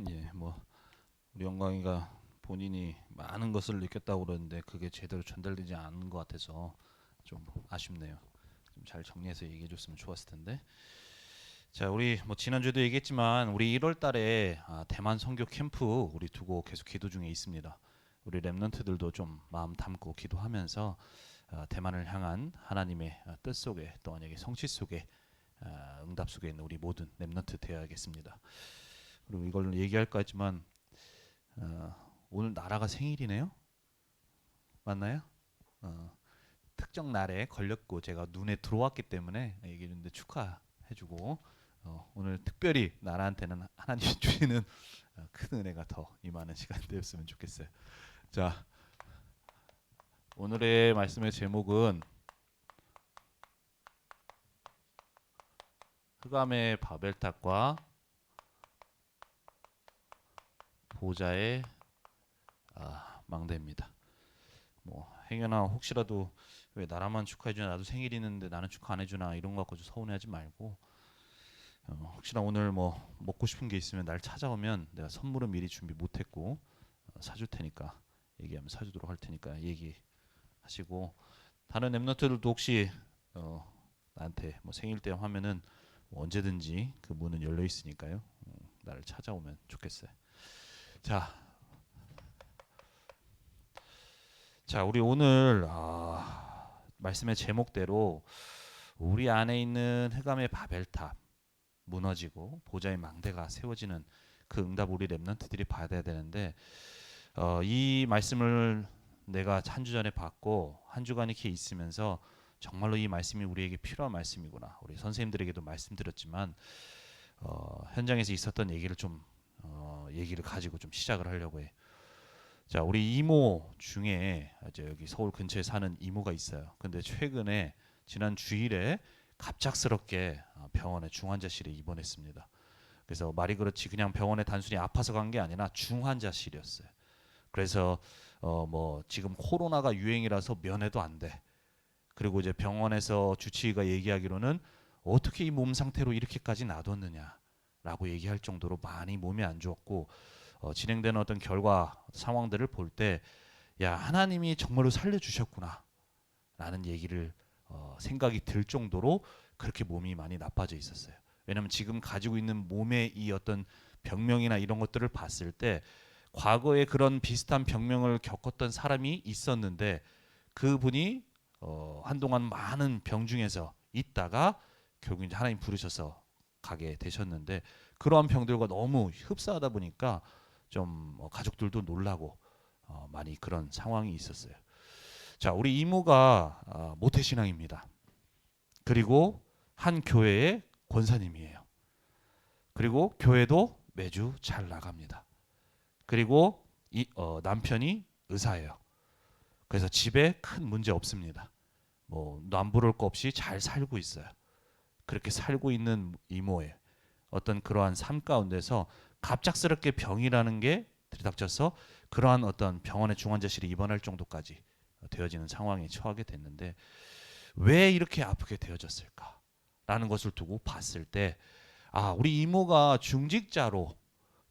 예, 뭐 우리 영광이가 본인이 많은 것을 느꼈다고 그러는데 그게 제대로 전달되지 않은 것 같아서 좀 아쉽네요. 좀 잘 정리해서 얘기해줬으면 좋았을 텐데. 자, 우리 뭐 지난주에도 얘기했지만 우리 1월 달에 대만 선교 캠프 우리 두고 계속 기도 중에 있습니다. 우리 렘넌트들도 좀 마음 담고 기도하면서 대만을 향한 하나님의 뜻 속에 또 만약에 성취 속에 응답 속에 있는 우리 모든 렘넌트 되어야겠습니다. 그리고 이걸 얘기할까 했지만 어, 오늘 나라가 생일이네요. 맞나요? 어, 특정 날에 걸렸고 제가 눈에 들어왔기 때문에 얘기했는데 축하해주고 오늘 특별히 나라한테는 하나님 주시는 큰 은혜가 더 임하는 시간 되었으면 좋겠어요. 자, 오늘의 말씀의 제목은 흑암의 바벨탑과 보좌의 망대입니다. 뭐 행여나 혹시라도 왜 나라만 축하해주나 나도 생일 있는데 나는 축하 안 해주나 이런 거 갖고 좀 서운해하지 말고 혹시나 오늘 뭐 먹고 싶은 게 있으면 날 찾아오면 내가 선물은 미리 준비 못했고 사줄 테니까 얘기하면 사주도록 할 테니까 얘기하시고 다른 랩너트들도 혹시 어, 나한테 뭐 생일 때 하면은 뭐 언제든지 그 문은 열려 있으니까요. 나를 찾아오면 좋겠어요. 자, 자 우리 오늘 말씀의 제목대로 우리 안에 있는 흑암의 바벨탑 무너지고 보좌의 망대가 세워지는 그 응답 우리 랩런트들이 받아야 되는데 이 말씀을 내가 한 주 전에 받고 한 주간 이렇게 있으면서 정말로 이 말씀이 우리에게 필요한 말씀이구나. 우리 선생님들에게도 말씀드렸지만 현장에서 있었던 얘기를 좀 얘기를 가지고 좀 시작을 하려고 해. 자, 우리 이모 중에 이제 여기 서울 근처에 사는 이모가 있어요. 근데 최근에 지난 주일에 갑작스럽게 병원에 중환자실에 입원했습니다. 그래서 말이 그렇지 그냥 병원에 단순히 아파서 간 게 아니라 중환자실이었어요. 그래서 뭐 지금 코로나가 유행이라서 면회도 안 돼. 그리고 이제 병원에서 주치의가 얘기하기로는 어떻게 이 몸 상태로 이렇게까지 놔뒀느냐라고 얘기할 정도로 많이 몸이 안 좋았고 진행되는 어떤 결과 상황들을 볼 때 야 하나님이 정말로 살려주셨구나 라는 얘기를 생각이 들 정도로 그렇게 몸이 많이 나빠져 있었어요. 왜냐하면 지금 가지고 있는 몸의 이 어떤 병명이나 이런 것들을 봤을 때 과거에 그런 비슷한 병명을 겪었던 사람이 있었는데 그분이 한동안 많은 병 중에서 있다가 결국 이제 하나님 부르셔서 가게 되셨는데 그러한 병들과 너무 흡사하다 보니까 좀 가족들도 놀라고 많이 그런 상황이 있었어요. 자, 우리 이모가 모태신앙입니다. 그리고 한 교회의 권사님이에요. 그리고 교회도 매주 잘 나갑니다. 그리고 남편이 의사예요. 그래서 집에 큰 문제 없습니다. 뭐 남부를 거 없이 잘 살고 있어요. 그렇게 살고 있는 이모의 어떤 그러한 삶 가운데서 갑작스럽게 병이라는 게 들이닥쳐서 그러한 어떤 병원의 중환자실에 입원할 정도까지 되어지는 상황에 처하게 됐는데 왜 이렇게 아프게 되어졌을까? 라는 것을 두고 봤을 때 우리 이모가 중직자로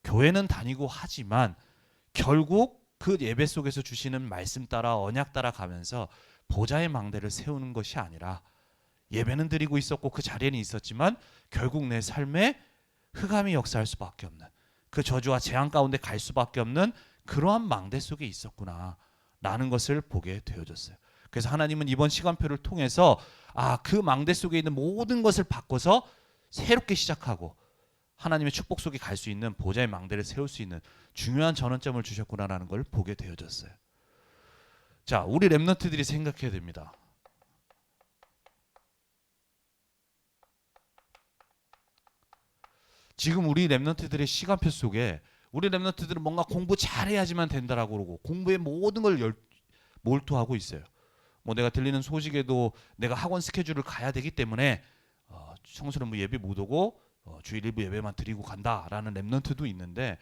교회는 다니고 하지만 결국 그 예배 속에서 주시는 말씀 따라 언약 따라 가면서 보좌의 망대를 세우는 것이 아니라 예배는 드리고 있었고 그 자리에는 있었지만 결국 내 삶에 흑암이 역사할 수밖에 없는 그 저주와 재앙 가운데 갈 수밖에 없는 그러한 망대 속에 있었구나 라는 것을 보게 되어졌어요. 그래서 하나님은 이번 시간표를 통해서 그 망대 속에 있는 모든 것을 바꿔서 새롭게 시작하고 하나님의 축복 속에 갈 수 있는 보좌의 망대를 세울 수 있는 중요한 전환점을 주셨구나라는 걸 보게 되어졌어요. 자, 우리 렘넌트들이 생각해야 됩니다. 지금 우리 렘넌트들의 시간표 속에 우리 렘넌트들은 뭔가 공부 잘해야지만 된다라고 그러고 공부에 모든 걸 몰두하고 있어요. 뭐 내가 들리는 소식에도 내가 학원 스케줄을 가야 되기 때문에 청소년부 예배 못 오고 주일 일부 예배만 드리고 간다라는 렘넌트도 있는데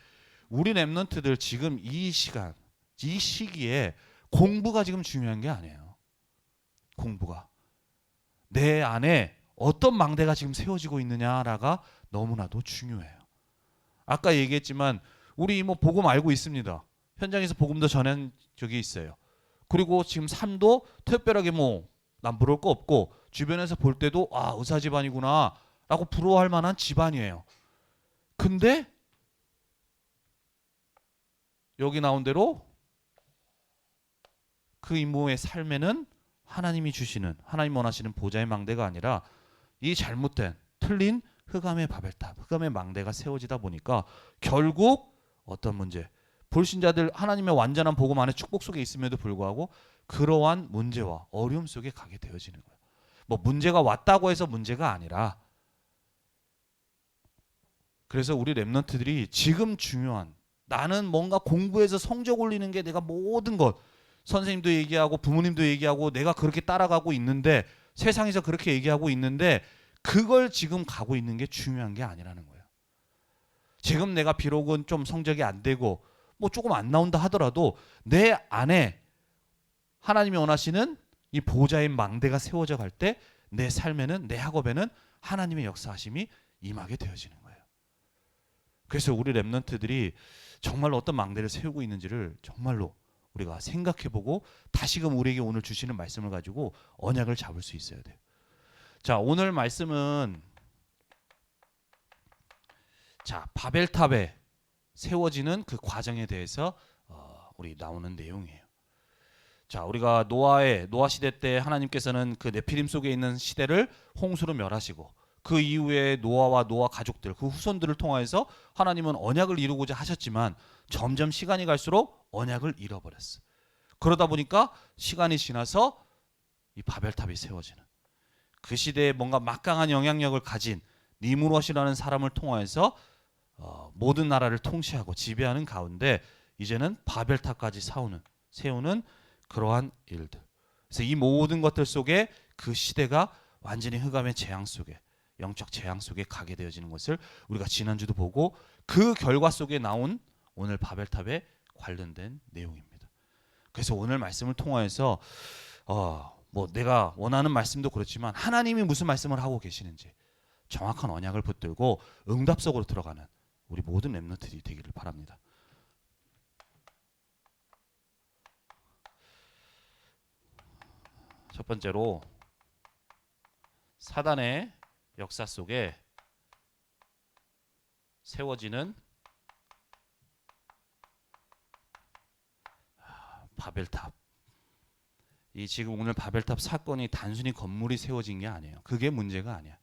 우리 렘넌트들 지금 이 시간 이 시기에 공부가 지금 중요한 게 아니에요. 공부가 내 안에 어떤 망대가 지금 세워지고 있느냐라가 너무나도 중요해요. 아까 얘기했지만 우리 뭐 복음 알고 있습니다. 현장에서 복음도 전한 적이 있어요. 그리고 지금 삶도 특별하게 뭐 남 부러울 거 없고 주변에서 볼 때도 아 의사 집안이구나 라고 부러워할 만한 집안이에요. 근데 여기 나온 대로 그 이모의 삶에는 하나님이 주시는 하나님 원하시는 보좌의 망대가 아니라 이 잘못된 틀린 흑암의 바벨탑, 흑암의 망대가 세워지다 보니까 결국 어떤 문제, 불신자들 하나님의 완전한 복음 안에 축복 속에 있음에도 불구하고 그러한 문제와 어려움 속에 가게 되어지는 거예요. 뭐 문제가 왔다고 해서 문제가 아니라, 그래서 우리 렘넌트들이 지금 중요한, 나는 뭔가 공부해서 성적 올리는 게 내가 모든 것, 선생님도 얘기하고 부모님도 얘기하고 내가 그렇게 따라가고 있는데, 세상에서 그렇게 얘기하고 있는데 그걸 지금 가고 있는 게 중요한 게 아니라는 거예요. 지금 내가 비록은 좀 성적이 안 되고 뭐 조금 안 나온다 하더라도 내 안에 하나님이 원하시는 이 보좌의 망대가 세워져 갈 때 내 삶에는, 내 학업에는 하나님의 역사하심이 임하게 되어지는 거예요. 그래서 우리 렘넌트들이 정말로 어떤 망대를 세우고 있는지를 정말로 우리가 생각해보고 다시금 우리에게 오늘 주시는 말씀을 가지고 언약을 잡을 수 있어야 돼요. 자, 오늘 말씀은 자 바벨탑에 세워지는 그 과정에 대해서 우리 나오는 내용이에요. 자, 우리가 노아 시대 때 하나님께서는 그 네피림 속에 있는 시대를 홍수로 멸하시고 그 이후에 노아와 노아 가족들, 그 후손들을 통하여서 하나님은 언약을 이루고자 하셨지만 점점 시간이 갈수록 언약을 잃어버렸어. 그러다 보니까 시간이 지나서 이 바벨탑이 세워지는, 그 시대에 뭔가 막강한 영향력을 가진 니무롯이라는 사람을 통하여서 모든 나라를 통치하고 지배하는 가운데 이제는 바벨탑까지 세우는 그러한 일들. 그래서 이 모든 것들 속에 그 시대가 완전히 흑암의 재앙 속에, 영적 재앙 속에 가게 되어지는 것을 우리가 지난주도 보고 그 결과 속에 나온 오늘 바벨탑에 관련된 내용입니다. 그래서 오늘 말씀을 통하여서 뭐 내가 원하는 말씀도 그렇지만 하나님이 무슨 말씀을 하고 계시는지 정확한 언약을 붙들고 응답 속으로 들어가는 우리 모든 렘넌트들이 되기를 바랍니다. 첫 번째로 사단의 역사 속에 세워지는 바벨탑. 이 지금 오늘 바벨탑 사건이 단순히 건물이 세워진 게 아니에요. 그게 문제가 아니야.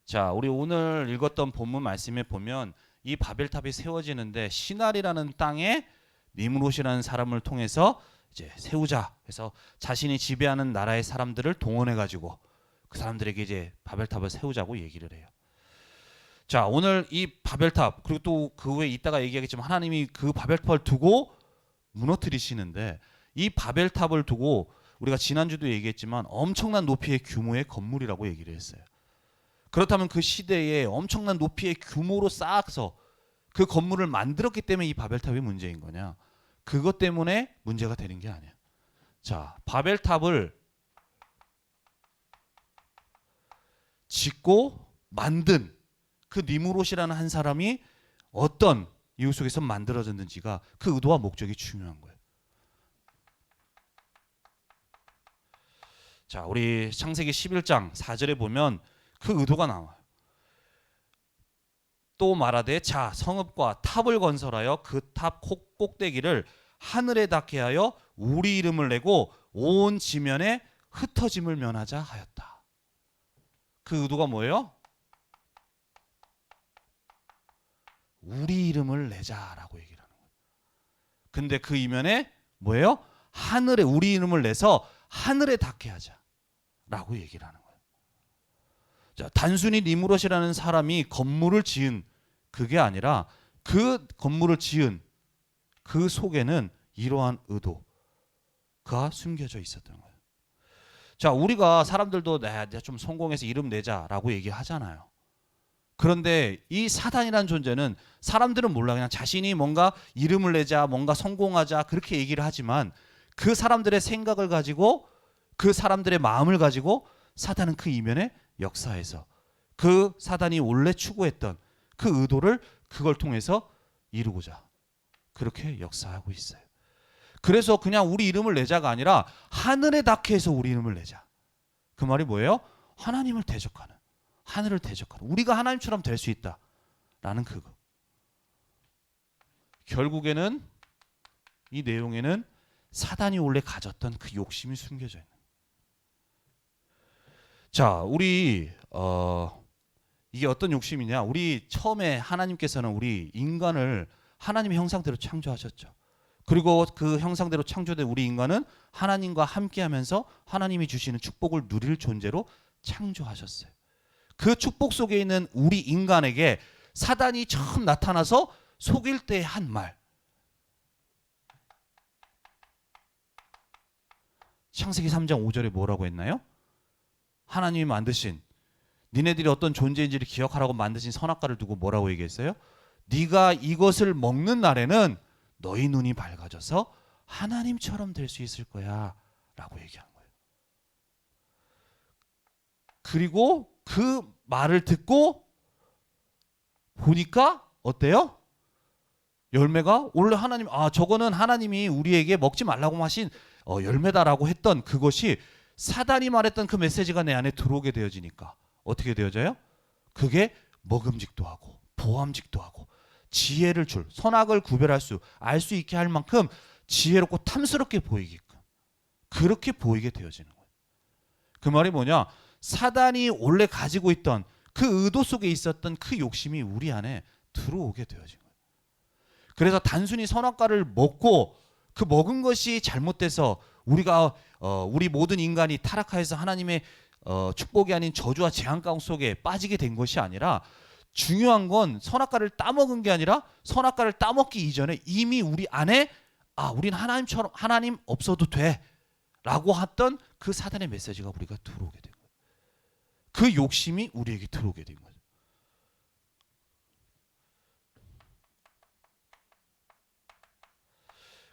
자, 우리 오늘 읽었던 본문 말씀에 보면 이 바벨탑이 세워지는데 시날이라는 땅에 니므롯이라는 사람을 통해서 이제 세우자 해서 자신이 지배하는 나라의 사람들을 동원해 가지고 그 사람들에게 이제 바벨탑을 세우자고 얘기를 해요. 자, 오늘 이 바벨탑, 그리고 또 그 후에 이따가 얘기하겠지만 하나님이 그 바벨탑을 두고 무너뜨리시는데, 이 바벨탑을 두고 우리가 지난주도 얘기했지만 엄청난 높이의 규모의 건물이라고 얘기를 했어요. 그렇다면 그 시대에 엄청난 높이의 규모로 쌓아서 그 건물을 만들었기 때문에 이 바벨탑이 문제인 거냐? 그것 때문에 문제가 되는 게 아니야. 자, 바벨탑을 짓고 만든 그 니므롯이라는 한 사람이 어떤 이유 속에서 만들어졌는지가, 그 의도와 목적이 중요한 거예요. 자, 우리 창세기 11장 4절에 보면 그 의도가 나와요. 또 말하되 자 성읍과 탑을 건설하여 그 탑 꼭대기를 하늘에 닿게 하여 우리 이름을 내고 온 지면에 흩어짐을 면하자 하였다. 그 의도가 뭐예요? 우리 이름을 내자라고 얘기를 하는 거예요. 근데 그 이면에 뭐예요? 하늘에 우리 이름을 내서 하늘에 닿게 하자라고 얘기를 하는 거예요. 자, 단순히 니므롯이라는 사람이 건물을 지은 그게 아니라 그 건물을 지은 그 속에는 이러한 의도가 숨겨져 있었던 거예요. 자, 우리가 사람들도 내가 좀 성공해서 이름 내자라고 얘기하잖아요. 그런데 이 사단이라는 존재는 사람들은 몰라, 그냥 자신이 뭔가 이름을 내자, 뭔가 성공하자 그렇게 얘기를 하지만 그 사람들의 생각을 가지고, 그 사람들의 마음을 가지고 사단은 그 이면에 역사에서 그 사단이 원래 추구했던 그 의도를 그걸 통해서 이루고자 그렇게 역사하고 있어요. 그래서 그냥 우리 이름을 내자가 아니라 하늘에 닿게 해서 우리 이름을 내자. 그 말이 뭐예요? 하나님을 대적하는, 하늘을 대적하는, 우리가 하나님처럼 될 수 있다라는 그거. 결국에는 이 내용에는 사단이 원래 가졌던 그 욕심이 숨겨져 있는. 자, 우리 이게 어떤 욕심이냐? 우리 처음에 하나님께서는 우리 인간을 하나님의 형상대로 창조하셨죠. 그리고 그 형상대로 창조된 우리 인간은 하나님과 함께하면서 하나님이 주시는 축복을 누릴 존재로 창조하셨어요. 그 축복 속에 있는 우리 인간에게 사단이 처음 나타나서 속일 때 한 말. 창세기 3장 5절에 뭐라고 했나요? 하나님이 만드신, 니네들이 어떤 존재인지를 기억하라고 만드신 선악과를 두고 뭐라고 얘기했어요? 네가 이것을 먹는 날에는 너희 눈이 밝아져서 하나님처럼 될 수 있을 거야 라고 얘기한 거예요. 그리고 그 말을 듣고 보니까 어때요? 열매가 원래 하나님, 저거는 하나님이 우리에게 먹지 말라고 하신 열매다라고 했던 그것이 사단이 말했던 그 메시지가 내 안에 들어오게 되어지니까 어떻게 되어져요? 그게 먹음직도 하고 보암직도 하고 지혜를 줄, 선악을 구별할 수, 알 수 있게 할 만큼 지혜롭고 탐스럽게 보이게끔 그렇게 보이게 되어지는 거예요. 그 말이 뭐냐? 사단이 원래 가지고 있던 그 의도 속에 있었던 그 욕심이 우리 안에 들어오게 되어진 거예요. 그래서 단순히 선악과를 먹고 그 먹은 것이 잘못돼서 우리 모든 인간이 타락하여서 하나님의 축복이 아닌 저주와 재앙 가운데 속에 빠지게 된 것이 아니라, 중요한 건 선악과를 따먹은 게 아니라 선악과를 따먹기 이전에 이미 우리 안에 우린 하나님처럼, 하나님 없어도 돼 라고 했던 그 사단의 메시지가 우리가 들어오게 된 거예요. 그 욕심이 우리에게 들어오게 된 거예요.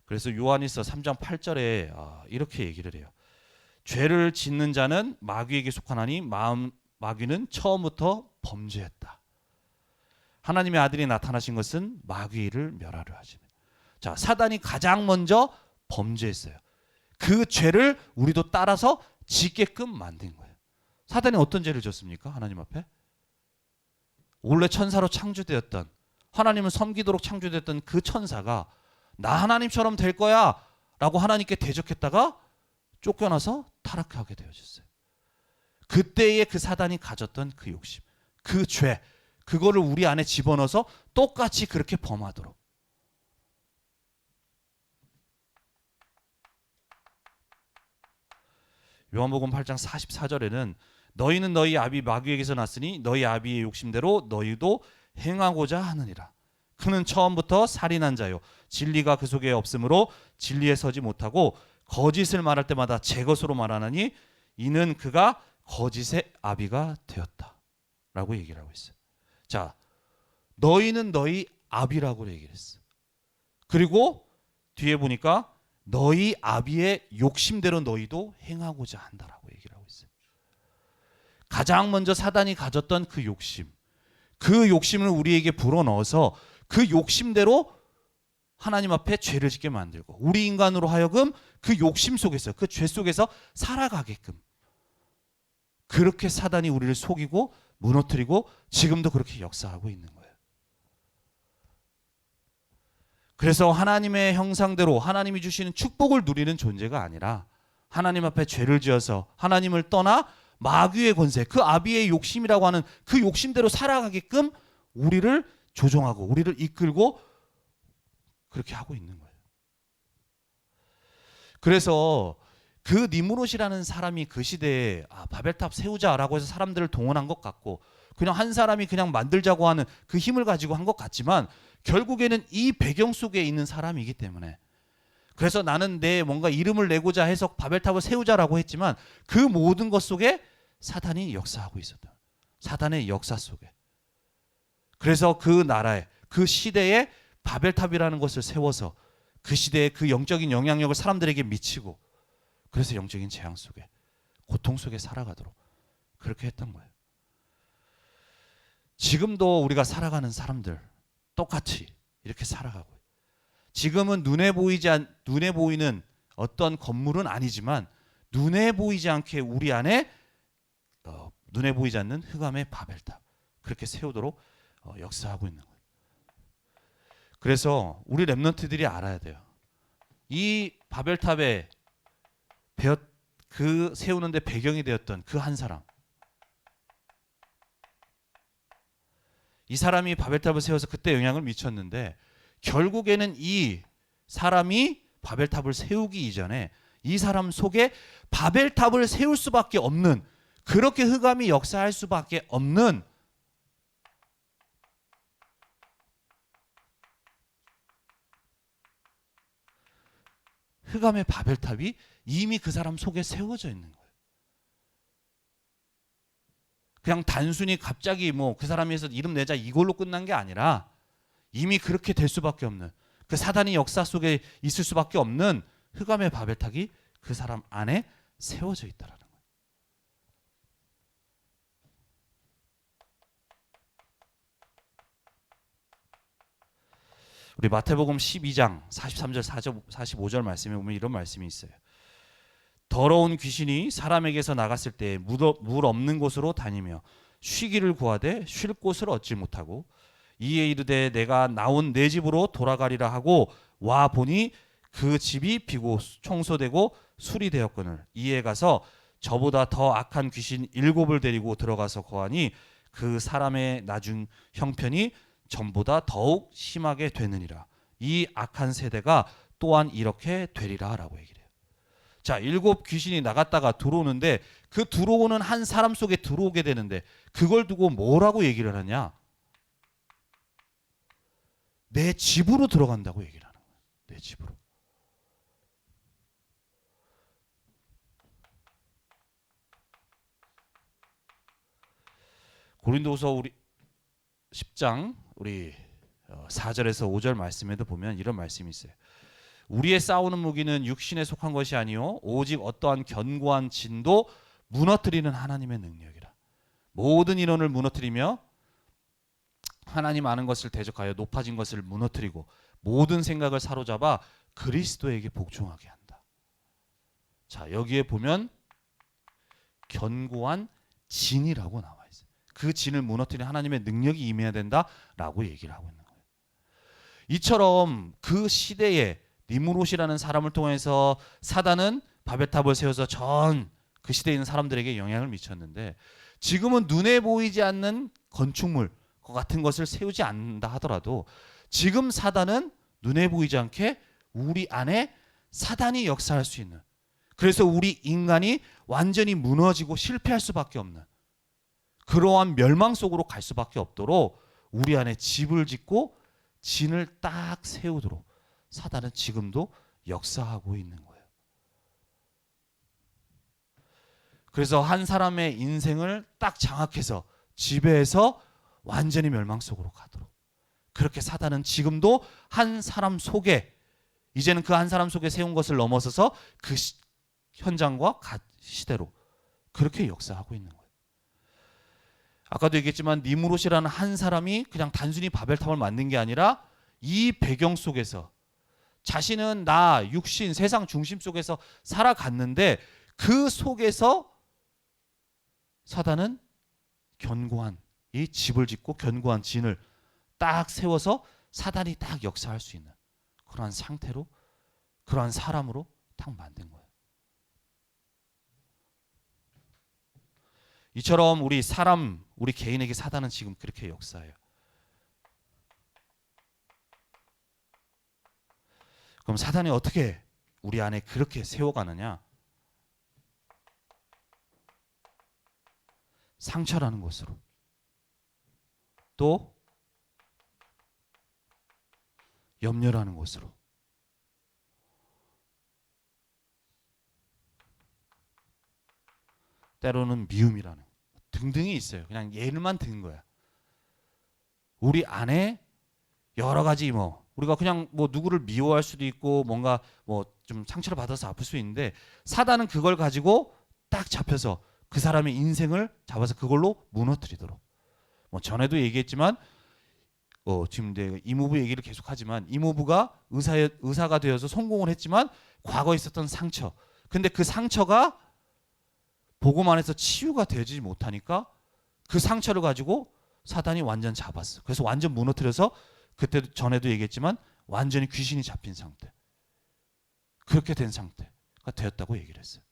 그래서 요한일서 3장 8절에 이렇게 얘기를 해요. 죄를 짓는 자는 마귀에게 속하나니 마귀는 처음부터 범죄했다. 하나님의 아들이 나타나신 것은 마귀를 멸하려 하시네. 자, 사단이 가장 먼저 범죄했어요. 그 죄를 우리도 따라서 짓게끔 만든 거예요. 사단이 어떤 죄를 졌습니까? 하나님 앞에 원래 천사로 창조되었던, 하나님을 섬기도록 창조되었던 그 천사가 나 하나님처럼 될 거야 라고 하나님께 대적했다가 쫓겨나서 타락하게 되어졌어요. 그때의 그 사단이 가졌던 그 욕심, 그 죄, 그거를 우리 안에 집어넣어서 똑같이 그렇게 범하도록. 요한복음 8장 44절에는 너희는 너희 아비 마귀에게서 났으니 너희 아비의 욕심대로 너희도 행하고자 하느니라. 그는 처음부터 살인한 자요 진리가 그 속에 없으므로 진리에 서지 못하고 거짓을 말할 때마다 제 것으로 말하나니 이는 그가 거짓의 아비가 되었다 라고 얘기를 하고 있어요. 자, 너희는 너희 아비라고 얘기를 했어. 그리고 뒤에 보니까 너희 아비의 욕심대로 너희도 행하고자 한다라고 얘기를 하고 있어요. 가장 먼저 사단이 가졌던 그 욕심, 그 욕심을 우리에게 불어넣어서 그 욕심대로 하나님 앞에 죄를 짓게 만들고 우리 인간으로 하여금 그 욕심 속에서, 그 죄 속에서 살아가게끔, 그렇게 사단이 우리를 속이고 무너뜨리고 지금도 그렇게 역사하고 있는 거예요. 그래서 하나님의 형상대로 하나님이 주시는 축복을 누리는 존재가 아니라 하나님 앞에 죄를 지어서 하나님을 떠나 마귀의 권세, 그 아비의 욕심이라고 하는 그 욕심대로 살아가게끔 우리를 조종하고 우리를 이끌고 그렇게 하고 있는 거예요. 그래서 그 니므롯이라는 사람이 그 시대에 바벨탑 세우자라고 해서 사람들을 동원한 것 같고 그냥 한 사람이 그냥 만들자고 하는 그 힘을 가지고 한 것 같지만 결국에는 이 배경 속에 있는 사람이기 때문에, 그래서 나는 내 뭔가 이름을 내고자 해서 바벨탑을 세우자라고 했지만 그 모든 것 속에 사단이 역사하고 있었다. 사단의 역사 속에. 그래서 그 나라에, 그 시대에 바벨탑이라는 것을 세워서 그 시대의 그 영적인 영향력을 사람들에게 미치고, 그래서 영적인 재앙 속에, 고통 속에 살아가도록 그렇게 했던 거예요. 지금도 우리가 살아가는 사람들 똑같이 이렇게 살아가고, 지금은 눈에 보이는 어떤 건물은 아니지만 눈에 보이지 않게 우리 안에 눈에 보이지 않는 흑암의 바벨탑 그렇게 세우도록 역사하고 있는 거예요. 그래서 우리 렘넌트들이 알아야 돼요. 이 바벨탑에 그 세우는데 배경이 되었던 그 한 사람, 이 사람이 바벨탑을 세워서 그때 영향을 미쳤는데, 결국에는 이 사람이 바벨탑을 세우기 이전에 이 사람 속에 바벨탑을 세울 수밖에 없는, 그렇게 흑암이 역사할 수밖에 없는 흑암의 바벨탑이 이미 그 사람 속에 세워져 있는 거예요. 그냥 단순히 갑자기 뭐 그 사람이 해서 이름 내자 이걸로 끝난 게 아니라 이미 그렇게 될 수밖에 없는, 그 사단이 역사 속에 있을 수밖에 없는 흑암의 바벨탑이 그 사람 안에 세워져 있다라는 거예요. 우리 마태복음 12장 43절 45절 말씀에 보면 이런 말씀이 있어요. 더러운 귀신이 사람에게서 나갔을 때 물 없는 곳으로 다니며 쉬기를 구하되 쉴 곳을 얻지 못하고 이에 이르되 내가 나온 내 집으로 돌아가리라 하고 와 보니 그 집이 비고 청소되고 수리되었거늘 이에 가서 저보다 더 악한 귀신 7을 데리고 들어가서 거하니 그 사람의 나중 형편이 전보다 더욱 심하게 되느니라. 이 악한 세대가 또한 이렇게 되리라 라고 얘기를 해요. 자, 7 귀신이 나갔다가 들어오는데 그 들어오는 한 사람 속에 들어오게 되는데 그걸 두고 뭐라고 얘기를 하냐? 내 집으로 들어간다고 얘기를 하는 거예요. 내 집으로. 고린도후서 우리 10장 우리 4절에서 5절 말씀에도 보면 이런 말씀이 있어요. 우리의 싸우는 무기는 육신에 속한 것이 아니요 오직 어떠한 견고한 진도 무너뜨리는 하나님의 능력이라. 모든 인원을 무너뜨리며 하나님 아는 것을 대적하여 높아진 것을 무너뜨리고 모든 생각을 사로잡아 그리스도에게 복종하게 한다. 자, 여기에 보면 견고한 진이라고 나와 있어요. 그 진을 무너뜨리는 하나님의 능력이 임해야 된다라고 얘기를 하고 있는 거예요. 이처럼 그 시대에 니므롯이라는 사람을 통해서 사단은 바벨탑을 세워서 전 그 시대에 있는 사람들에게 영향을 미쳤는데, 지금은 눈에 보이지 않는 건축물 같은 것을 세우지 않는다 하더라도 지금 사단은 눈에 보이지 않게 우리 안에 사단이 역사할 수 있는, 그래서 우리 인간이 완전히 무너지고 실패할 수밖에 없는 그러한 멸망 속으로 갈 수밖에 없도록 우리 안에 집을 짓고 진을 딱 세우도록 사단은 지금도 역사하고 있는 거예요. 그래서 한 사람의 인생을 딱 장악해서 지배해서 완전히 멸망 속으로 가도록, 그렇게 사단은 지금도 한 사람 속에, 이제는 그 한 사람 속에 세운 것을 넘어서서 그 현장과 시대로 그렇게 역사하고 있는 거예요. 아까도 얘기했지만 니므롯이라는 한 사람이 그냥 단순히 바벨탑을 만든 게 아니라 이 배경 속에서 자신은 나 육신 세상 중심 속에서 살아갔는데 그 속에서 사단은 견고한 이 집을 짓고 견고한 진을 딱 세워서 사단이 딱 역사할 수 있는 그러한 상태로, 그러한 사람으로 딱 만든 거예요. 이처럼 우리 개인에게 사단은 지금 그렇게 역사해요. 그럼 사단이 어떻게 우리 안에 그렇게 세워가느냐? 상처라는 것으로, 또 염려라는 것으로, 때로는 미움이라는 등등이 있어요. 그냥 예를만 든 거야. 우리 안에 여러 가지 우리가 그냥 누구를 미워할 수도 있고 뭔가 좀 상처를 받아서 아플 수 있는데, 사단은 그걸 가지고 딱 잡혀서 그 사람의 인생을 잡아서 그걸로 무너뜨리도록, 뭐 전에도 얘기했지만 지금 내가 이모부 얘기를 계속하지만 이모부가 의사가 되어서 성공을 했지만 과거에 있었던 상처. 근데 그 상처가 복음 안에서 치유가 되지 못하니까 그 상처를 가지고 사단이 완전 잡았어. 그래서 완전 무너뜨려서 그때도 전에도 얘기했지만 완전히 귀신이 잡힌 상태. 그렇게 된 상태가 되었다고 얘기를 했어요.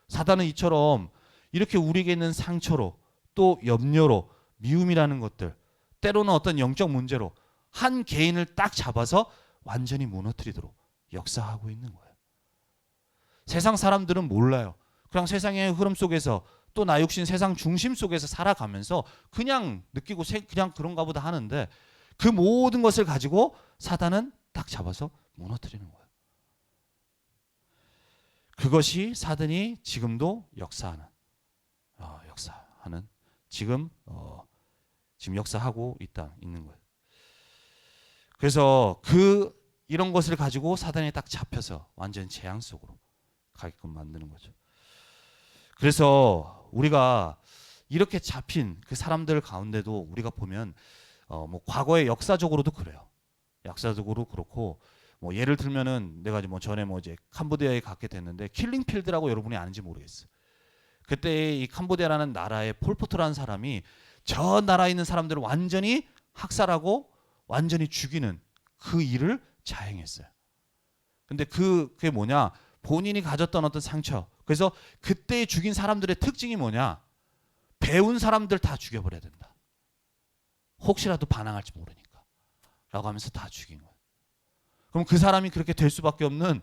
사단은 이처럼 이렇게 우리에게 있는 상처로 또 염려로 미움이라는 것들 때로는 어떤 영적 문제로 한 개인을 딱 잡아서 완전히 무너뜨리도록 역사하고 있는 거예요. 세상 사람들은 몰라요. 그냥 세상의 흐름 속에서 또 나 육신 세상 중심 속에서 살아가면서 그냥 느끼고 그냥 그런가 보다 하는데 그 모든 것을 가지고 사단은 딱 잡아서 무너뜨리는 거예요. 그것이 사단이 지금도 역사하는 지금 역사하고 있는 거예요. 그래서 이런 것을 가지고 사단이 딱 잡혀서 완전 재앙 속으로 가게끔 만드는 거죠. 그래서 우리가 이렇게 잡힌 그 사람들 가운데도 우리가 보면 뭐 과거의 역사적으로도 그래요. 역사적으로 그렇고 뭐 예를 들면은 내가 뭐 전에 뭐 이제 캄보디아에 갔게 됐는데 킬링필드라고 여러분이 아는지 모르겠어요. 그때 이 캄보디아라는 나라의 폴포트라는 사람이 저 나라에 있는 사람들을 완전히 학살하고 완전히 죽이는 그 일을 자행했어요. 근데 그게 뭐냐? 본인이 가졌던 어떤 상처. 그래서 그때 죽인 사람들의 특징이 뭐냐? 배운 사람들 다 죽여버려야 된다. 혹시라도 반항할지 모르니까. 라고 하면서 다 죽인 거예요. 그럼 그 사람이 그렇게 될 수밖에 없는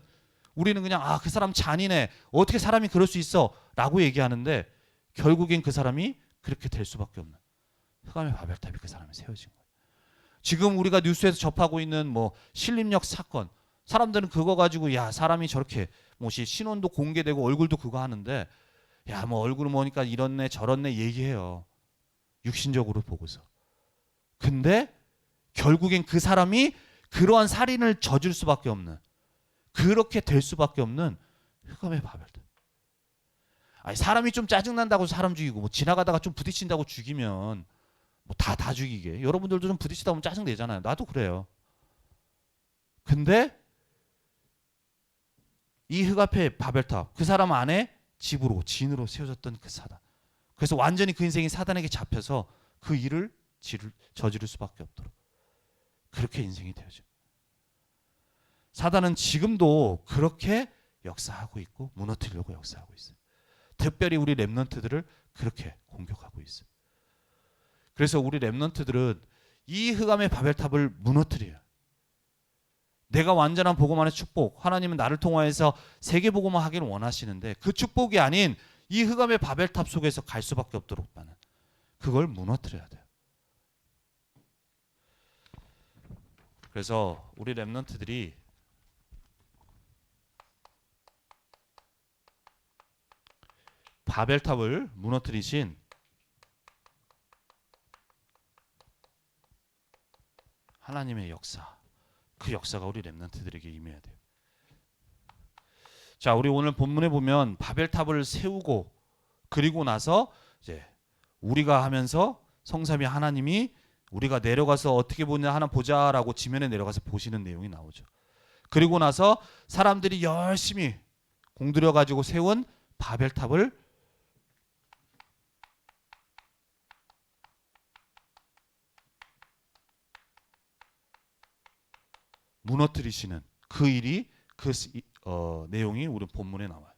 우리는 그냥 그 사람 잔인해. 어떻게 사람이 그럴 수 있어? 라고 얘기하는데 결국엔 그 사람이 그렇게 될 수밖에 없는 흑암의 바벨탑이 그 사람이 세워진 거예요. 지금 우리가 뉴스에서 접하고 있는 뭐 신림역 사건 사람들은 그거 가지고 야 사람이 저렇게 뭐시 신원도 공개되고 얼굴도 그거 하는데 야 뭐 얼굴 보니까 이렇네 저렇네 얘기해요. 육신적으로 보고서. 근데 결국엔 그 사람이 그러한 살인을 저질 수밖에 없는 그렇게 될 수밖에 없는 흑암의 바벨탑. 아니 사람이 좀 짜증난다고 사람 죽이고 뭐 지나가다가 좀 부딪힌다고 죽이면 뭐 다 죽이게. 여러분들도 좀 부딪히다 보면 짜증 내잖아요. 나도 그래요. 근데 이 흑암의 바벨탑 그 사람 안에 집으로 진으로 세워졌던 그 사단. 그래서 완전히 그 인생이 사단에게 잡혀서 그 일을 저지를 수밖에 없도록 그렇게 인생이 되어져. 사단은 지금도 그렇게 역사하고 있고 무너뜨리려고 역사하고 있어요. 특별히 우리 렘넌트들을 그렇게 공격하고 있어요. 그래서 우리 렘넌트들은 이 흑암의 바벨탑을 무너뜨려요. 내가 완전한 복음 안의 축복, 하나님은 나를 통하여서 세계 복음을 하기를 원하시는데 그 축복이 아닌 이 흑암의 바벨탑 속에서 갈 수밖에 없도록 나는 그걸 무너뜨려야 돼요. 그래서 우리 렘넌트들이 바벨탑을 무너뜨리신 하나님의 역사, 그 역사가 우리 렘넌트들에게 임해야 돼요. 자, 우리 오늘 본문에 보면 바벨탑을 세우고 그리고 나서 이제 우리가 하면서 성삼위 하나님이 우리가 내려가서 어떻게 보냐 하나 보자라고 지면에 내려가서 보시는 내용이 나오죠. 그리고 나서 사람들이 열심히 공들여 가지고 세운 바벨탑을 무너뜨리시는 그 일이 내용이 우리 본문에 나와요.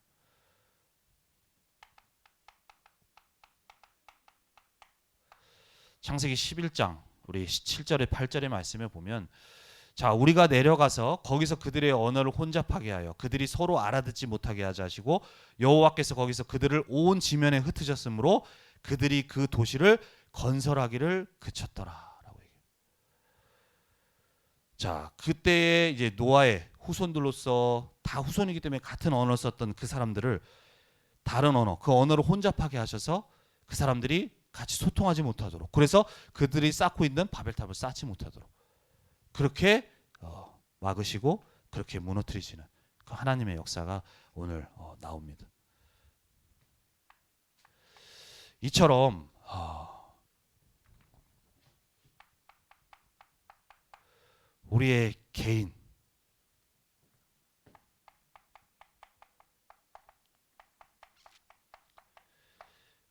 창세기 11장 우리 7절에 8절의 말씀에 보면 자 우리가 내려가서 거기서 그들의 언어를 혼잡하게 하여 그들이 서로 알아듣지 못하게 하자 하시고 여호와께서 거기서 그들을 온 지면에 흩으셨으므로 그들이 그 도시를 건설하기를 그쳤더라라고 얘기해요. 자 그때에 이제 노아의 후손들로서 다 후손이기 때문에 같은 언어를 썼던 그 사람들을 다른 언어 그 언어를 혼잡하게 하셔서 그 사람들이 같이 소통하지 못하도록 그래서 그들이 쌓고 있는 바벨탑을 쌓지 못하도록 그렇게 막으시고 그렇게 무너뜨리시는 그 하나님의 역사가 오늘 나옵니다. 이처럼 우리의 개인,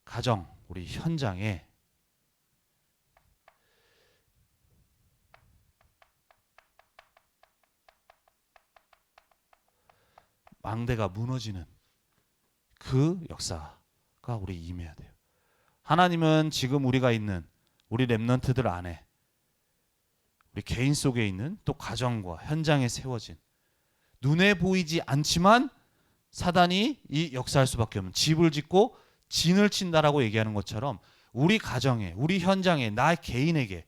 가정, 우리 현장에 망대가 무너지는 그 역사가 우리 임해야 돼요. 하나님은 지금 우리가 있는 우리 렘넌트들 안에 우리 개인 속에 있는 또 가정과 현장에 세워진 눈에 보이지 않지만 사단이 이 역사할 수밖에 없는 집을 짓고 진을 친다라고 얘기하는 것처럼 우리 가정에 우리 현장에 나 개인에게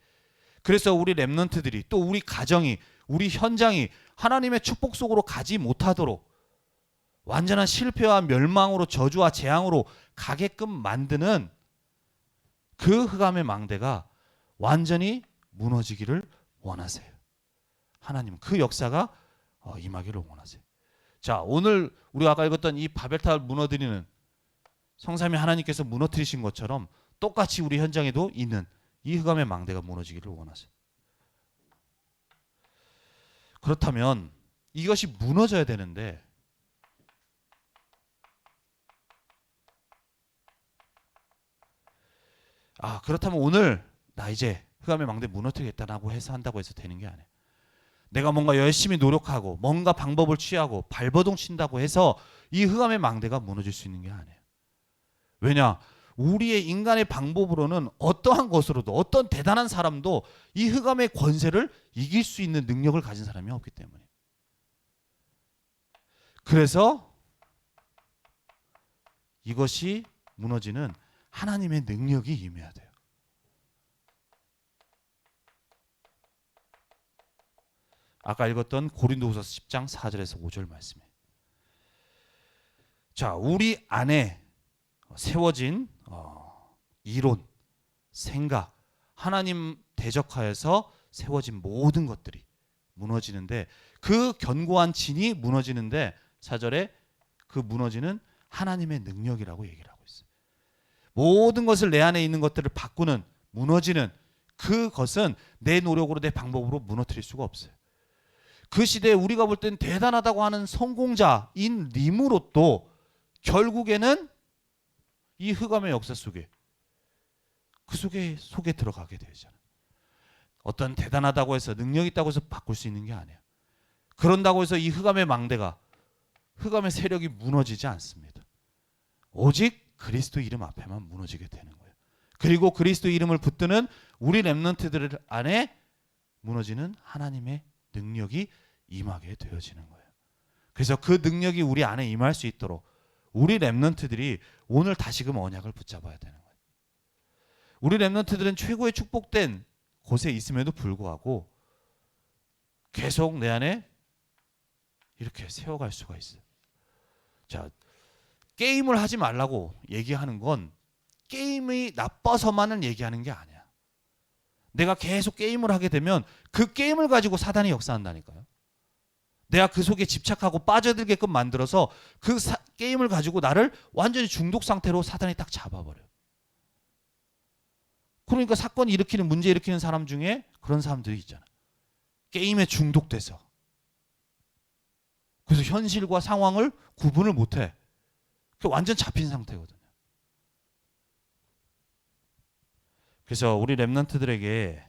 그래서 우리 렘넌트들이 또 우리 가정이 우리 현장이 하나님의 축복 속으로 가지 못하도록 완전한 실패와 멸망으로 저주와 재앙으로 가게끔 만드는 그 흑암의 망대가 완전히 무너지기를 원하세요. 하나님은 그 역사가 임하기를 원하세요. 자, 오늘 우리가 아까 읽었던 이 바벨탑을 무너뜨리는 성삼위 하나님께서 무너뜨리신 것처럼 똑같이 우리 현장에도 있는 이 흑암의 망대가 무너지기를 원하세요. 그렇다면 이것이 무너져야 되는데 그렇다면 오늘 나 이제 흑암의 망대 무너뜨리겠다라고 해서 한다고 해서 되는 게 아니에요. 내가 뭔가 열심히 노력하고 뭔가 방법을 취하고 발버둥 친다고 해서 이 흑암의 망대가 무너질 수 있는 게 아니에요. 왜냐? 우리의 인간의 방법으로는 어떠한 것으로도 어떤 대단한 사람도 이 흑암의 권세를 이길 수 있는 능력을 가진 사람이 없기 때문에. 그래서 이것이 무너지는 하나님의 능력이 임해야 돼요. 아까 읽었던 고린도후서 10장 4절에서 5절 말씀이에요. 자, 우리 안에 세워진 이론, 생각, 하나님 대적하여서 세워진 모든 것들이 무너지는데 그 견고한 진이 무너지는데 4절에 그 무너지는 하나님의 능력이라고 얘기를 하고 있어요. 모든 것을 내 안에 있는 것들을 바꾸는 무너지는 그것은 내 노력으로 내 방법으로 무너뜨릴 수가 없어요. 그 시대에 우리가 볼 땐 대단하다고 하는 성공자인 니므롯도 결국에는 이 흑암의 역사 속에 그 속에 들어가게 되잖아요. 어떤 대단하다고 해서 능력 있다고 해서 바꿀 수 있는 게 아니에요. 그런다고 해서 이 흑암의 망대가 흑암의 세력이 무너지지 않습니다. 오직 그리스도 이름 앞에만 무너지게 되는 거예요. 그리고 그리스도 이름을 붙드는 우리 렘넌트들 안에 무너지는 하나님의 능력이 임하게 되어지는 거예요. 그래서 그 능력이 우리 안에 임할 수 있도록 우리 렘넌트들이 오늘 다시금 언약을 붙잡아야 되는 거예요. 우리 렘넌트들은 최고의 축복된 곳에 있음에도 불구하고 계속 내 안에 이렇게 세워갈 수가 있어요. 자, 게임을 하지 말라고 얘기하는 건 게임이 나빠서만은 얘기하는 게 아니야. 내가 계속 게임을 하게 되면 그 게임을 가지고 사단이 역사한다니까요. 내가 그 속에 집착하고 빠져들게끔 만들어서 그 게임을 가지고 나를 완전히 중독 상태로 사단이 딱 잡아버려요. 그러니까 사건 일으키는 문제 일으키는 사람 중에 그런 사람들이 있잖아. 게임에 중독돼서. 그래서 현실과 상황을 구분을 못해. 완전 잡힌 상태거든요. 그래서 우리 렘넌트들에게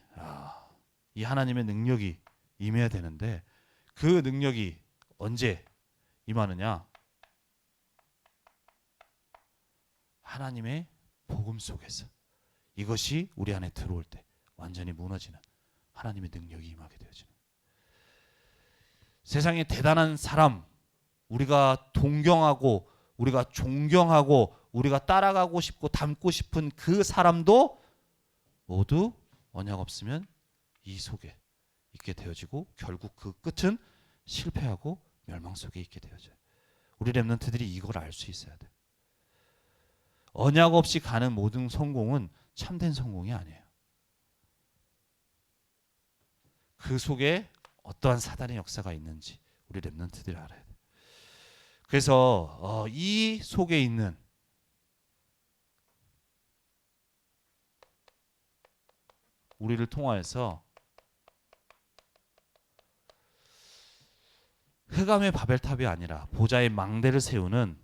이 하나님의 능력이 임해야 되는데 그 능력이 언제 임하느냐? 하나님의 복음 속에서 이것이 우리 안에 들어올 때 완전히 무너지는 하나님의 능력이 임하게 되어지는. 세상에 대단한 사람, 우리가 동경하고 우리가 존경하고 우리가 따라가고 싶고 닮고 싶은 그 사람도 모두 언약 없으면 이 속에 있게 되어지고 결국 그 끝은 실패하고 멸망 속에 있게 되어져요. 우리 렘넌트들이 이걸 알 수 있어야 돼요. 언약 없이 가는 모든 성공은 참된 성공이 아니에요. 그 속에 어떠한 사단의 역사가 있는지 우리 렘넌트들이 알아야 돼요. 그래서 이 속에 있는 우리를 통하여서 흑암의 바벨탑이 아니라 보좌의 망대를 세우는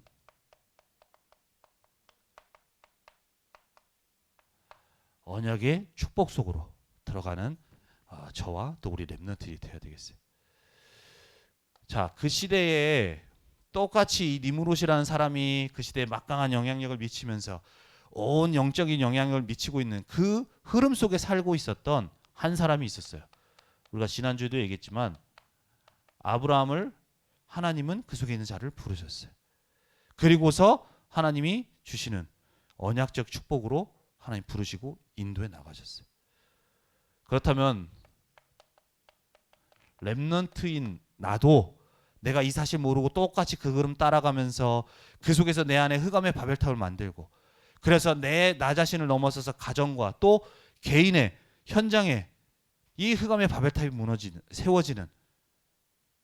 언약의 축복 속으로 들어가는 저와 또 우리 렘넌트들이 되어야 되겠어요. 자, 그 시대에 똑같이 이 니무롯이라는 사람이 그 시대에 막강한 영향력을 미치면서 온 영적인 영향력을 미치고 있는 그 흐름 속에 살고 있었던 한 사람이 있었어요. 우리가 지난주에도 얘기했지만 아브라함을 하나님은 그 속에 있는 자를 부르셨어요. 그리고서 하나님이 주시는 언약적 축복으로 하나님 부르시고 인도에 나가셨어요. 그렇다면 렘넌트인 나도 내가 이 사실 모르고 똑같이 그 흐름 따라가면서 그 속에서 내 안에 흑암의 바벨탑을 만들고 그래서 나 자신을 넘어서서 가정과 또 개인의 현장에 이 흑암의 바벨탑이 세워지는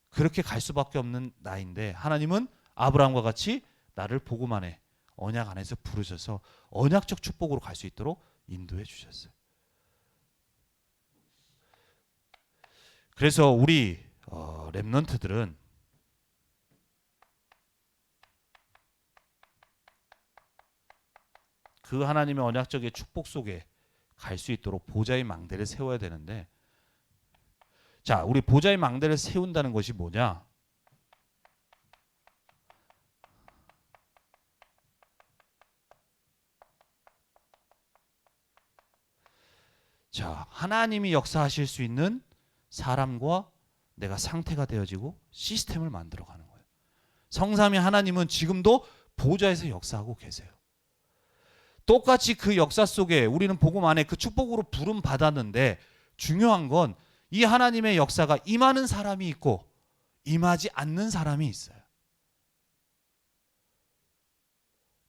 그렇게 갈 수밖에 없는 나인데 하나님은 아브라함과 같이 나를 복음 안에 언약 안에서 부르셔서 언약적 축복으로 갈 수 있도록 인도해 주셨어요. 그래서 우리 렘넌트들은 그 하나님의 언약적인 축복 속에 갈 수 있도록 보좌의 망대를 세워야 되는데 자, 우리 보좌의 망대를 세운다는 것이 뭐냐? 자, 하나님이 역사하실 수 있는 사람과 내가 상태가 되어지고 시스템을 만들어가는 거예요. 성삼위 하나님은 지금도 보좌에서 역사하고 계세요. 똑같이 그 역사 속에 우리는 복음 안에 그 축복으로 부름 받았는데 중요한 건 이 하나님의 역사가 임하는 사람이 있고 임하지 않는 사람이 있어요.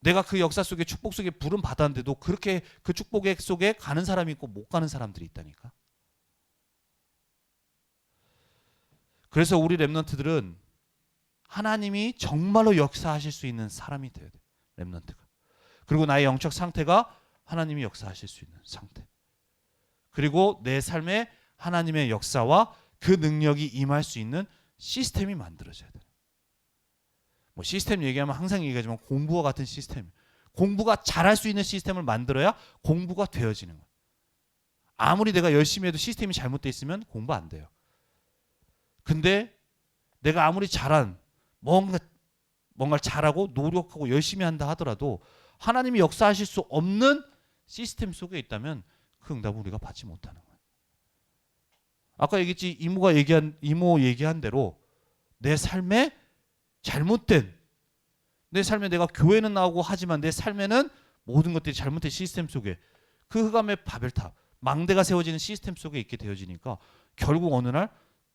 내가 그 역사 속에 축복 속에 부름 받았는데도 그렇게 그 축복의 속에 가는 사람이 있고 못 가는 사람들이 있다니까. 그래서 우리 렘넌트들은 하나님이 정말로 역사하실 수 있는 사람이 되어야 돼요. 렘넌트가. 그리고 나의 영적 상태가 하나님이 역사하실 수 있는 상태. 그리고 내 삶에 하나님의 역사와 그 능력이 임할 수 있는 시스템이 만들어져야 돼요. 뭐 시스템 얘기하면 항상 얘기하지만 공부와 같은 시스템. 공부가 잘할 수 있는 시스템을 만들어야 공부가 되어지는 거예요. 아무리 내가 열심히 해도 시스템이 잘못되어 있으면 공부 안 돼요. 근데 내가 아무리 뭔가를 잘하고 노력하고 열심히 한다 하더라도 하나님이 역사하실 수 없는 시스템 속에 있다면 그 응답을 우리가 받지 못하는 거예요. 아까 얘기했지 이모 얘기한 대로 내 삶에 내 삶에 내가 교회는 나오고 하지만 내 삶에는 모든 것들이 잘못된 시스템 속에 그 흑암의 바벨탑 망대가 세워지는 시스템 속에 있게 되어지니까 결국 어느 날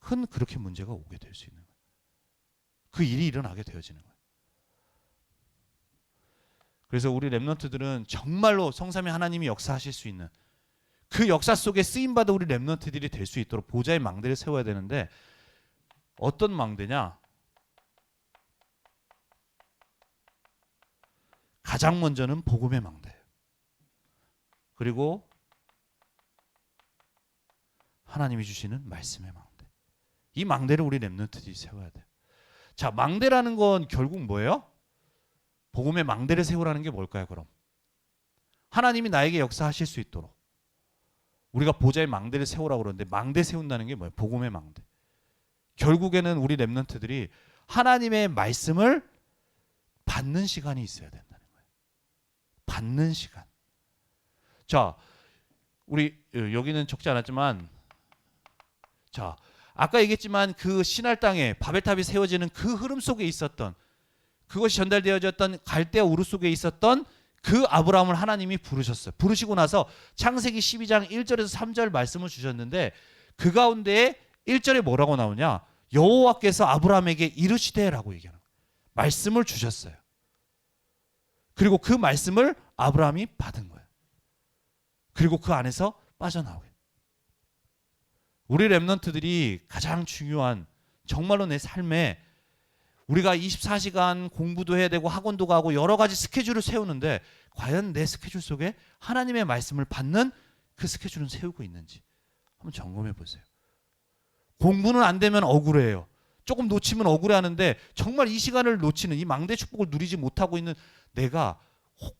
큰 그렇게 문제가 오게 될 수 있는 거예요. 그 일이 일어나게 되어지는 거예요. 그래서 우리 렘넌트들은 정말로 성삼위 하나님이 역사하실 수 있는 그 역사 속에 쓰임받은 우리 렘넌트들이 될 수 있도록 보좌의 망대를 세워야 되는데 어떤 망대냐? 가장 먼저는 복음의 망대예요. 그리고 하나님이 주시는 말씀의 망대. 이 망대를 우리 렘넌트들이 세워야 돼요. 자, 망대라는 건 결국 뭐예요? 복음의 망대를 세우라는 게 뭘까요, 그럼? 하나님이 나에게 역사하실 수 있도록 우리가 보좌의 망대를 세우라고 그러는데 망대 세운다는 게 뭐예요? 복음의 망대. 결국에는 우리 렘넌트들이 하나님의 말씀을 받는 시간이 있어야 된다는 거예요. 받는 시간. 자, 우리 여기는 적지 않았지만 자, 아까 얘기했지만 그 시날 땅에 바벨탑이 세워지는 그 흐름 속에 있었던 그것이 전달되어졌던 갈대아 우르 속에 있었던 그 아브라함을 하나님이 부르셨어요. 부르시고 나서 창세기 12장 1절에서 3절 말씀을 주셨는데 그 가운데 1절에 뭐라고 나오냐? 여호와께서 아브라함에게 이르시되라고 얘기하는 거예요. 말씀을 주셨어요. 그리고 그 말씀을 아브라함이 받은 거예요. 그리고 그 안에서 빠져나오게. 우리 렘넌트들이 가장 중요한 정말로 내 삶에 우리가 24시간 공부도 해야 되고 학원도 가고 여러 가지 스케줄을 세우는데 과연 내 스케줄 속에 하나님의 말씀을 받는 그 스케줄은 세우고 있는지 한번 점검해 보세요. 공부는 안 되면 억울해요. 조금 놓치면 억울해하는데 정말 이 시간을 놓치는 이 망대 축복을 누리지 못하고 있는 내가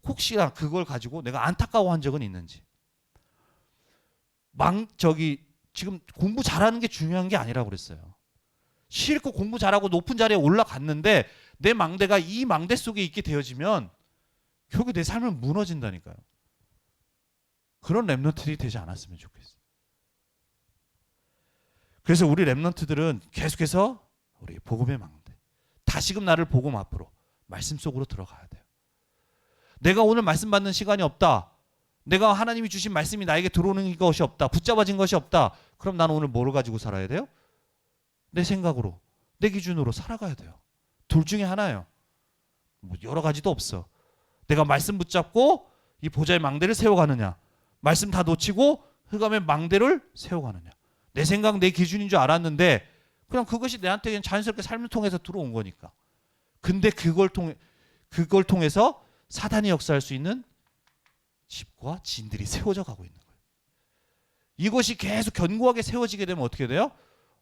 혹시나 그걸 가지고 내가 안타까워한 적은 있는지. 지금 공부 잘하는 게 중요한 게 아니라고 그랬어요. 실컷 공부 잘하고 높은 자리에 올라갔는데 내 망대가 이 망대 속에 있게 되어지면 결국 내 삶은 무너진다니까요. 그런 렘넌트들이 되지 않았으면 좋겠어요. 그래서 우리 렘넌트들은 계속해서 우리 복음의 망대, 다시금 나를 복음 앞으로 말씀 속으로 들어가야 돼요. 내가 오늘 말씀 받는 시간이 없다. 내가 하나님이 주신 말씀이 나에게 들어오는 것이 없다. 붙잡아진 것이 없다. 그럼 나는 오늘 뭐를 가지고 살아야 돼요? 내 생각으로, 내 기준으로 살아가야 돼요. 둘 중에 하나예요. 뭐 여러 가지도 없어. 내가 말씀 붙잡고 이 보좌의 망대를 세워가느냐, 말씀 다 놓치고 흑암의 망대를 세워가느냐. 내 생각, 내 기준인 줄 알았는데 그냥 그것이 내한테 그냥 자연스럽게 삶을 통해서 들어온 거니까. 근데 그걸 통해서 사단이 역사할 수 있는 집과 진들이 세워져 가고 있는 거예요. 이것이 계속 견고하게 세워지게 되면 어떻게 돼요?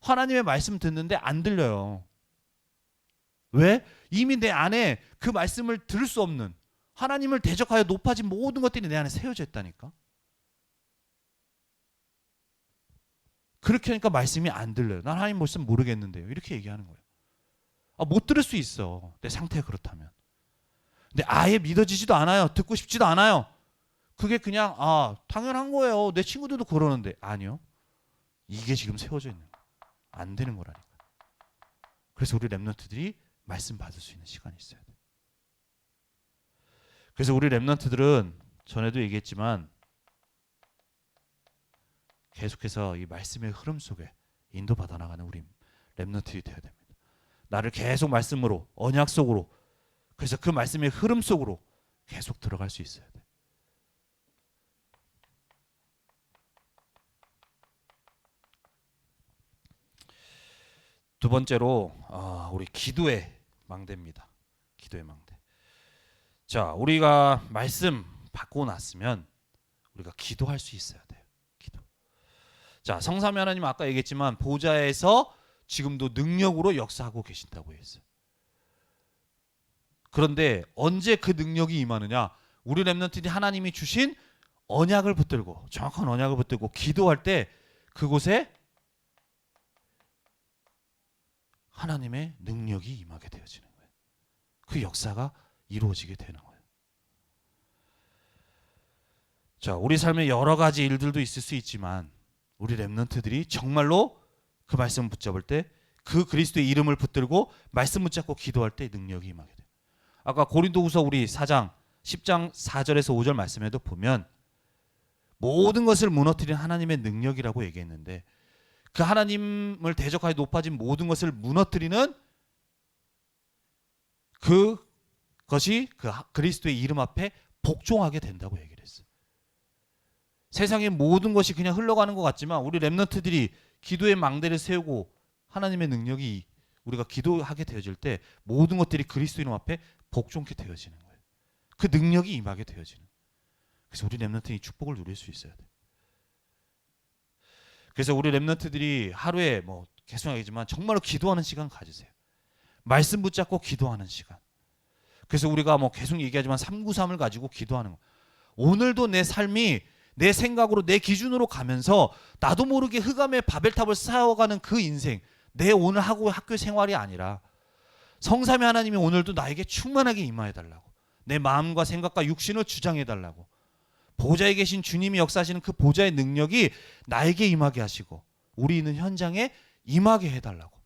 하나님의 말씀 듣는데 안 들려요. 왜? 이미 내 안에 그 말씀을 들을 수 없는, 하나님을 대적하여 높아진 모든 것들이 내 안에 세워져 있다니까. 그렇게 하니까 말씀이 안 들려요. 난 하나님 말씀 모르겠는데요. 이렇게 얘기하는 거예요. 못 들을 수 있어. 내 상태가 그렇다면. 근데 아예 믿어지지도 않아요. 듣고 싶지도 않아요. 그게 그냥 당연한 거예요. 내 친구들도 그러는데. 아니요. 이게 지금 세워져 있는 거예요. 안 되는 거라니까. 그래서 우리 렘넌트들이 말씀 받을 수 있는 시간이 있어야 돼요. 그래서 우리 렘넌트들은 전에도 얘기했지만 계속해서 이 말씀의 흐름 속에 인도받아 나가는 우리 렘넌트들이 되어야 됩니다. 나를 계속 말씀으로, 언약 속으로, 그래서 그 말씀의 흐름 속으로 계속 들어갈 수 있어야 돼. 두 번째로 우리 기도의 망대입니다. 기도의 망대. 자, 우리가 말씀 받고 났으면 우리가 기도할 수 있어야 돼요. 기도. 자, 성삼위 하나님 아까 얘기했지만 보좌에서 지금도 능력으로 역사하고 계신다고 했어요. 그런데 언제 그 능력이 임하느냐? 우리 렘넌트들이 하나님이 주신 언약을 붙들고, 정확한 언약을 붙들고 기도할 때 그곳에 하나님의 능력이 임하게 되어지는 거예요. 그 역사가 이루어지게 되는 거예요. 자, 우리 삶에 여러 가지 일들도 있을 수 있지만 우리 렘넌트들이 정말로 그 말씀을 붙잡을 때, 그 그리스도의 이름을 붙들고 말씀 붙잡고 기도할 때 능력이 임하게 돼요. 아까 고린도후서 우리 4장 10장 4절에서 5절 말씀에도 보면 모든 것을 무너뜨린 하나님의 능력이라고 얘기했는데, 그 하나님을 대적하여 높아진 모든 것을 무너뜨리는 그것이 그 그리스도의 이름 앞에 복종하게 된다고 얘기를 했어요. 세상의 모든 것이 그냥 흘러가는 것 같지만 우리 렘넌트들이 기도의 망대를 세우고 하나님의 능력이 우리가 기도하게 되어질 때 모든 것들이 그리스도 이름 앞에 복종케 되어지는 거예요. 그 능력이 임하게 되어지는. 그래서 우리 렘넌트는 이 축복을 누릴 수 있어야 돼요. 그래서 우리 렘넌트들이 하루에 계속 얘기지만 정말로 기도하는 시간 가지세요. 말씀 붙잡고 기도하는 시간. 그래서 우리가 계속 얘기하지만 393을 가지고 기도하는 거. 오늘도 내 삶이 내 생각으로, 내 기준으로 가면서 나도 모르게 흑암의 바벨탑을 쌓아가는 그 인생, 내 오늘 학교 생활이 아니라 성삼위 하나님이 오늘도 나에게 충만하게 임하여달라고, 내 마음과 생각과 육신을 주장해달라고, 보좌에 계신 주님이 역사하시는 그 보좌의 능력이 나에게 임하게 하시고 우리 있는 현장에 임하게 해달라고.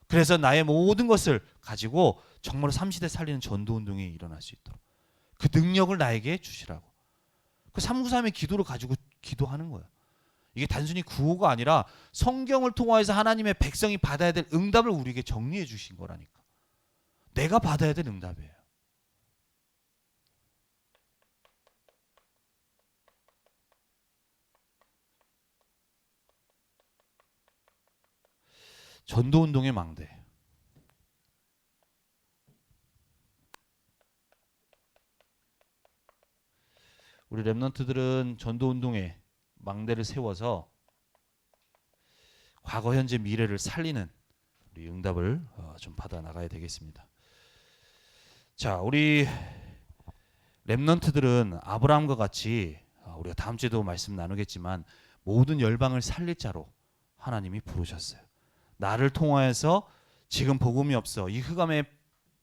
그래서 나의 모든 것을 가지고 정말로 삼시대 살리는 전도운동이 일어날 수 있도록 그 능력을 나에게 주시라고. 그 393의 기도를 가지고 기도하는 거예요. 이게 단순히 구호가 아니라 성경을 통해서 하나님의 백성이 받아야 될 응답을 우리에게 정리해 주신 거라니까. 내가 받아야 될 응답이에요. 전도운동의 망대. 우리 렘넌트들은 전도운동에 망대를 세워서 과거, 현재, 미래를 살리는 우리 응답을 좀 받아 나가야 되겠습니다. 자, 우리 렘넌트들은 아브라함과 같이 우리가 다음 주에도 말씀 나누겠지만 모든 열방을 살릴 자로 하나님이 부르셨어요. 나를 통하여서 지금 복음이 없어 이 흑암의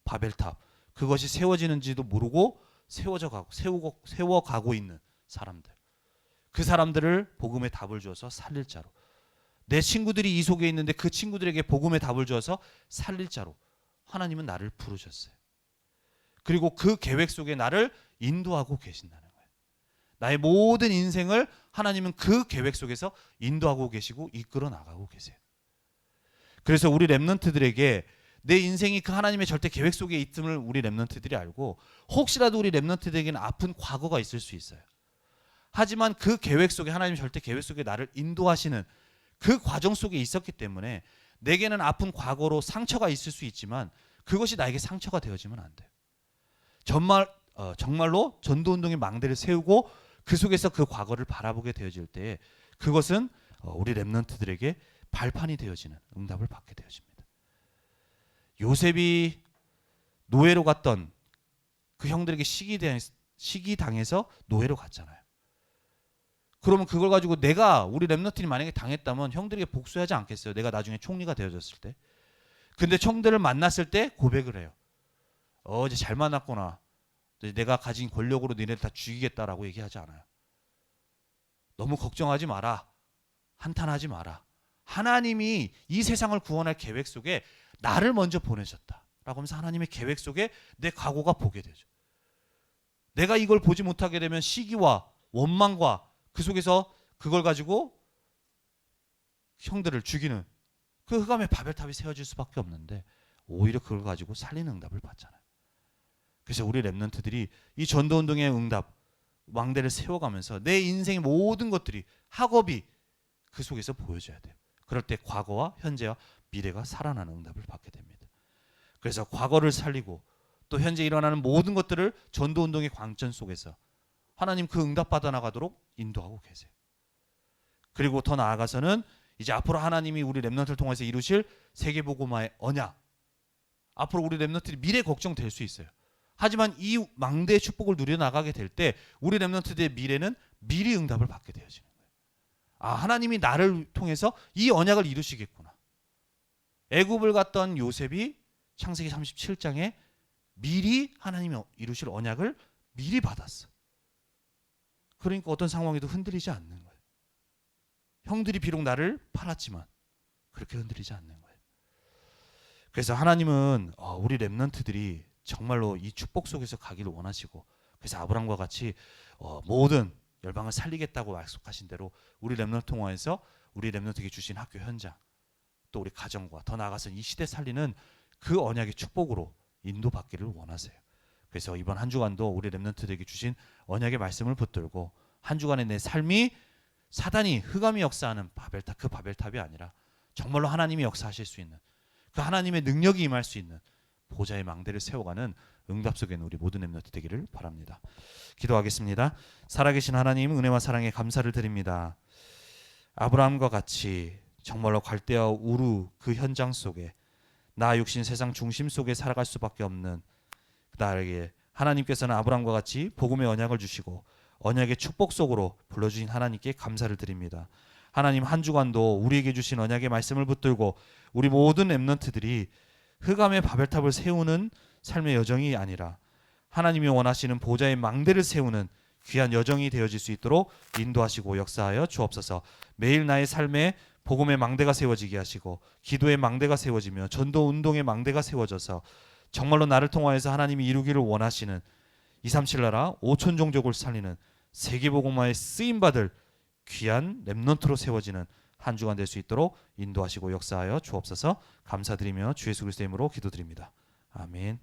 바벨탑 그것이 세워지는지도 모르고 세워가고 있는 사람들, 그 사람들을 복음의 답을 주어서 살릴 자로, 내 친구들이 이 속에 있는데 그 친구들에게 복음의 답을 주어서 살릴 자로 하나님은 나를 부르셨어요. 그리고 그 계획 속에 나를 인도하고 계신다는 거예요. 나의 모든 인생을 하나님은 그 계획 속에서 인도하고 계시고 이끌어 나가고 계세요. 그래서 우리 렘넌트들에게 내 인생이 그 하나님의 절대 계획 속에 있음을 우리 렘넌트들이 알고, 혹시라도 우리 렘넌트들에게는 아픈 과거가 있을 수 있어요. 하지만 그 계획 속에, 하나님 절대 계획 속에 나를 인도하시는 그 과정 속에 있었기 때문에 내게는 아픈 과거로 상처가 있을 수 있지만 그것이 나에게 상처가 되어지면 안 돼요. 정말로 전도운동의 망대를 세우고 그 속에서 그 과거를 바라보게 되어질 때 그것은 우리 렘넌트들에게 발판이 되어지는 응답을 받게 되어집니다. 요셉이 노예로 갔던 그 형들에게 시기당해서 노예로 갔잖아요. 그러면 그걸 가지고 우리 렘넌트들이 만약에 당했다면 형들에게 복수하지 않겠어요? 내가 나중에 총리가 되어졌을 때. 근데 총들을 만났을 때 고백을 해요. 이제 잘 만났구나. 내가 가진 권력으로 너네를 다 죽이겠다라고 얘기하지 않아요. 너무 걱정하지 마라. 한탄하지 마라. 하나님이 이 세상을 구원할 계획 속에 나를 먼저 보내셨다 라고 하면서 하나님의 계획 속에 내 각오가 보게 되죠. 내가 이걸 보지 못하게 되면 시기와 원망과 그 속에서 그걸 가지고 형들을 죽이는 그 흑암의 바벨탑이 세워질 수밖에 없는데 오히려 그걸 가지고 살리는 응답을 받잖아요. 그래서 우리 렘넌트들이 이 전도운동의 응답 왕대를 세워가면서 내 인생의 모든 것들이 학업이 그 속에서 보여져야 돼요. 그럴 때 과거와 현재와 미래가 살아나는 응답을 받게 됩니다. 그래서 과거를 살리고 또 현재 일어나는 모든 것들을 전도운동의 광전 속에서 하나님 그 응답 받아 나가도록 인도하고 계세요. 그리고 더 나아가서는 이제 앞으로 하나님이 우리 렘넌트를 통해서 이루실 세계복음화의 언약, 앞으로 우리 렘넌트들이 미래 걱정될 수 있어요. 하지만 이 망대의 축복을 누려나가게 될 때 우리 렘넌트들의 미래는 미리 응답을 받게 되어지는 거예요. 하나님이 나를 통해서 이 언약을 이루시겠구나. 애굽을 갔던 요셉이 창세기 37장에 미리 하나님이 이루실 언약을 미리 받았어. 그러니까 어떤 상황에도 흔들리지 않는 거예요. 형들이 비록 나를 팔았지만 그렇게 흔들리지 않는 거예요. 그래서 하나님은 우리 렘넌트들이 정말로 이 축복 속에서 가기를 원하시고, 그래서 아브라함과 같이 모든 열방을 살리겠다고 약속하신 대로 우리 렘넌트 통화에서 우리 렘넌트에게 주신 학교 현장, 또 우리 가정과 더 나아가서 이 시대 살리는 그 언약의 축복으로 인도받기를 원하세요. 그래서 이번 한 주간도 우리 렘넌트들에게 주신 언약의 말씀을 붙들고 한 주간의 내 삶이 사단이 흑암이 역사하는 바벨탑, 그 바벨탑이 아니라 정말로 하나님이 역사하실 수 있는 그 하나님의 능력이 임할 수 있는 보좌의 망대를 세워가는 응답 속에 있는 우리 모든 렘넌트 되기를 바랍니다. 기도하겠습니다. 살아계신 하나님, 은혜와 사랑에 감사를 드립니다. 아브라함과 같이 정말로 갈대아 우르 그 현장 속에 나 육신 세상 중심 속에 살아갈 수밖에 없는 나에게 하나님께서는 아브라함과 같이 복음의 언약을 주시고 언약의 축복 속으로 불러주신 하나님께 감사를 드립니다. 하나님, 한 주간도 우리에게 주신 언약의 말씀을 붙들고 우리 모든 렘넌트들이 흑암의 바벨탑을 세우는 삶의 여정이 아니라 하나님이 원하시는 보좌의 망대를 세우는 귀한 여정이 되어질 수 있도록 인도하시고 역사하여 주옵소서. 매일 나의 삶에 복음의 망대가 세워지게 하시고 기도의 망대가 세워지며 전도 운동의 망대가 세워져서 정말로 나를 통하여서 하나님이 이루기를 원하시는 237 나라 5천 종족을 살리는 세계복음화에 쓰임받을 귀한 렘넌트로 세워지는 한 주간 될 수 있도록 인도하시고 역사하여 주옵소서. 감사드리며 주 예수 그리스도의 이름으로 기도드립니다. 아멘.